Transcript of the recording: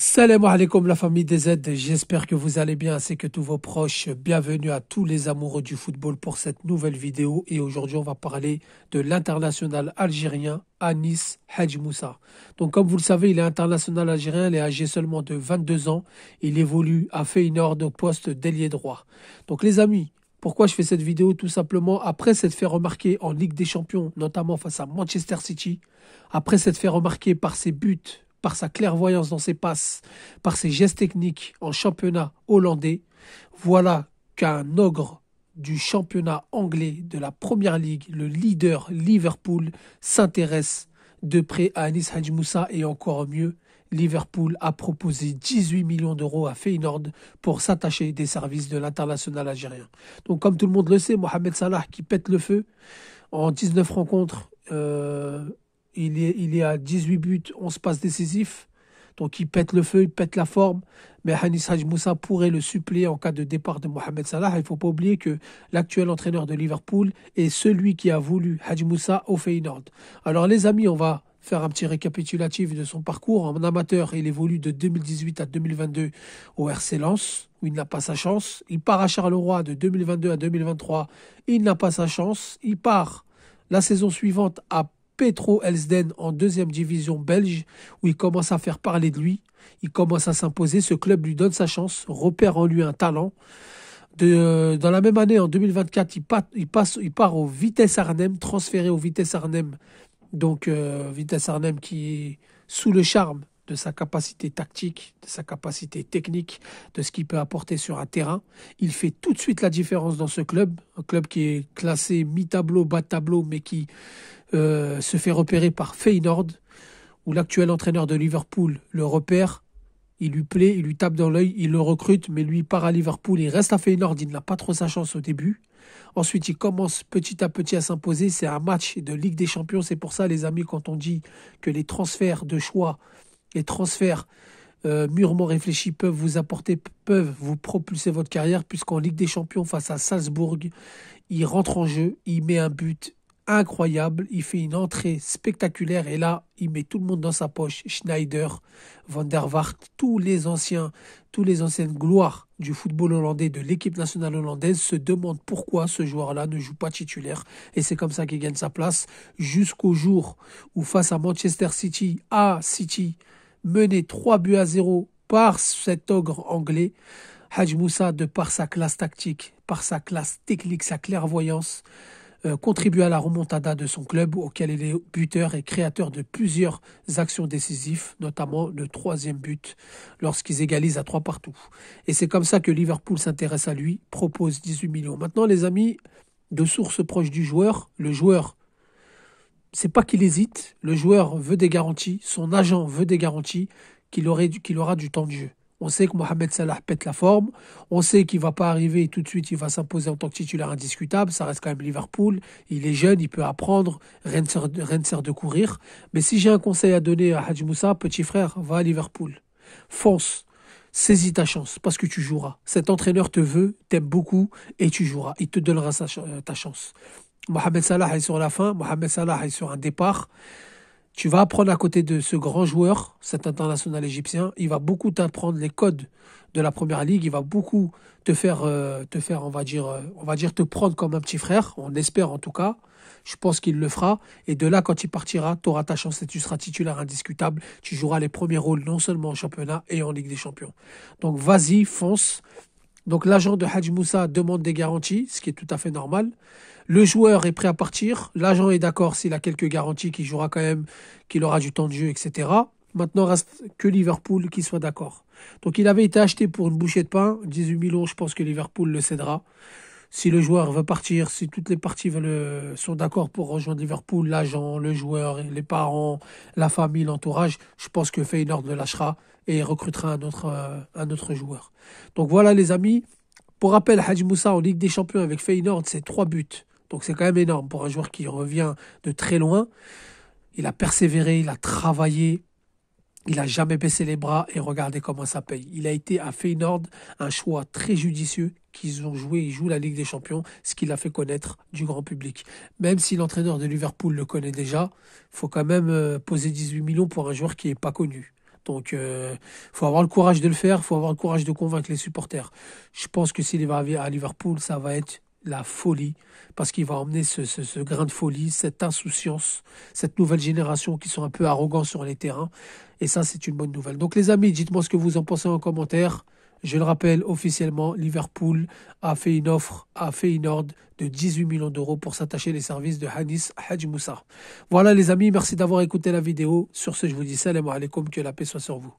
Salam alaikum la famille des Z, j'espère que vous allez bien ainsi que tous vos proches. Bienvenue à tous les amoureux du football pour cette nouvelle vidéo et aujourd'hui on va parler de l'international algérien Anis Hadj Moussa. Donc comme vous le savez, il est international algérien, il est âgé seulement de 22 ans, il évolue à Feyenoord au poste d'ailier droit. Donc les amis, pourquoi je fais cette vidéo? Tout simplement après s'être fait remarquer en Ligue des Champions, notamment face à Manchester City, après s'être fait remarquer par ses buts, par sa clairvoyance dans ses passes, par ses gestes techniques en championnat hollandais, voilà qu'un ogre du championnat anglais de la Première Ligue, le leader Liverpool, s'intéresse de près à Anis Hadj Moussa et encore mieux, Liverpool a proposé 18 millions d'euros à Feyenoord pour s'attacher des services de l'international algérien. Donc comme tout le monde le sait, Mohamed Salah qui pète le feu en 19 rencontres, il est à 18 buts, 11 passes décisifs. Donc il pète le feu, il pète la forme. Mais Anis Hadj Moussa pourrait le suppléer en cas de départ de Mohamed Salah. Il ne faut pas oublier que l'actuel entraîneur de Liverpool est celui qui a voulu Hadj Moussa au Feyenoord. Alors les amis, on va faire un petit récapitulatif de son parcours. En amateur, il évolue de 2018 à 2022 au RC Lens, où il n'a pas sa chance. Il part à Charleroi de 2022 à 2023. Il n'a pas sa chance. Il part la saison suivante à Petro Elsden en deuxième division belge, où il commence à faire parler de lui. Il commence à s'imposer. Ce club lui donne sa chance, repère en lui un talent. Dans la même année, en 2024, il part au Vitesse Arnhem, transféré au Vitesse Arnhem. Donc, Vitesse Arnhem qui est sous le charme de sa capacité tactique, de sa capacité technique, de ce qu'il peut apporter sur un terrain. Il fait tout de suite la différence dans ce club, un club qui est classé mi-tableau, bas de tableau, mais qui se fait repérer par Feyenoord, où l'actuel entraîneur de Liverpool le repère, il lui plaît, il lui tape dans l'œil, il le recrute, mais lui il part à Liverpool, il reste à Feyenoord, il n'a pas trop sa chance au début. Ensuite, il commence petit à petit à s'imposer. C'est un match de Ligue des Champions. C'est pour ça, les amis, quand on dit que les transferts de choix, les transferts mûrement réfléchis peuvent vous propulser votre carrière, puisqu'en Ligue des Champions, face à Salzbourg, il rentre en jeu, il met un but incroyable, il fait une entrée spectaculaire et là, il met tout le monde dans sa poche. Schneider, Van der Vaart, tous les anciennes gloires du football hollandais, de l'équipe nationale hollandaise se demandent pourquoi ce joueur-là ne joue pas titulaire et c'est comme ça qu'il gagne sa place jusqu'au jour où face à Manchester City, mené 3 buts à 0 par cet ogre anglais, Hadj Moussa, de par sa classe tactique, par sa classe technique, sa clairvoyance, contribue à la remontada de son club auquel il est buteur et créateur de plusieurs actions décisives, notamment le troisième but lorsqu'ils égalisent à 3 partout. Et c'est comme ça que Liverpool s'intéresse à lui, propose 18 millions. Maintenant les amis, de sources proches du joueur, le joueur, c'est pas qu'il hésite, le joueur veut des garanties, son agent veut des garanties qu'il aura du temps de jeu. On sait que Mohamed Salah pète la forme. On sait qu'il ne va pas arriver et tout de suite il va s'imposer en tant que titulaire indiscutable. Ça reste quand même Liverpool. Il est jeune, il peut apprendre. Rien ne sert de courir. Mais si j'ai un conseil à donner à Hadj Moussa, petit frère, va à Liverpool. Fonce. Saisis ta chance parce que tu joueras. Cet entraîneur te veut, t'aime beaucoup et tu joueras. Il te donnera ta chance. Mohamed Salah est sur la fin. Mohamed Salah est sur un départ. Tu vas apprendre à côté de ce grand joueur, cet international égyptien. Il va beaucoup t'apprendre les codes de la Première Ligue. Il va beaucoup on va dire, te prendre comme un petit frère. On espère en tout cas. Je pense qu'il le fera. Et de là, quand il partira, tu auras ta chance et tu seras titulaire indiscutable. Tu joueras les premiers rôles non seulement en championnat et en Ligue des Champions. Donc vas-y, fonce. Donc l'agent de Hadj Moussa demande des garanties, ce qui est tout à fait normal. Le joueur est prêt à partir. L'agent est d'accord s'il a quelques garanties qu'il jouera quand même, qu'il aura du temps de jeu, etc. Maintenant, reste que Liverpool qui soit d'accord. Donc il avait été acheté pour une bouchée de pain. 18 millions, je pense que Liverpool le cédera. Si le joueur veut partir, si toutes les parties sont d'accord pour rejoindre Liverpool, l'agent, le joueur, les parents, la famille, l'entourage, je pense que Feyenoord le lâchera et recrutera un autre joueur. Donc voilà les amis. Pour rappel, Hadj Moussa en Ligue des Champions avec Feyenoord, c'est 3 buts. Donc c'est quand même énorme pour un joueur qui revient de très loin. Il a persévéré, il a travaillé, il n'a jamais baissé les bras et regardez comment ça paye. Il a été à Feyenoord, un choix très judicieux ils jouent la Ligue des Champions, ce qui l'a fait connaître du grand public. Même si l'entraîneur de Liverpool le connaît déjà, il faut quand même poser 18 millions pour un joueur qui n'est pas connu. Donc, faut avoir le courage de le faire, faut avoir le courage de convaincre les supporters. Je pense que s'il va à Liverpool, ça va être la folie, parce qu'il va emmener ce grain de folie, cette insouciance, cette nouvelle génération qui sont un peu arrogants sur les terrains. Et ça, c'est une bonne nouvelle. Donc, les amis, dites-moi ce que vous en pensez en commentaire. Je le rappelle, officiellement, Liverpool a fait une offre à Feyenoord de 18 millions d'euros pour s'attacher les services de Hanis Hadj Moussa. Voilà les amis, merci d'avoir écouté la vidéo. Sur ce, je vous dis salam alaikum, que la paix soit sur vous.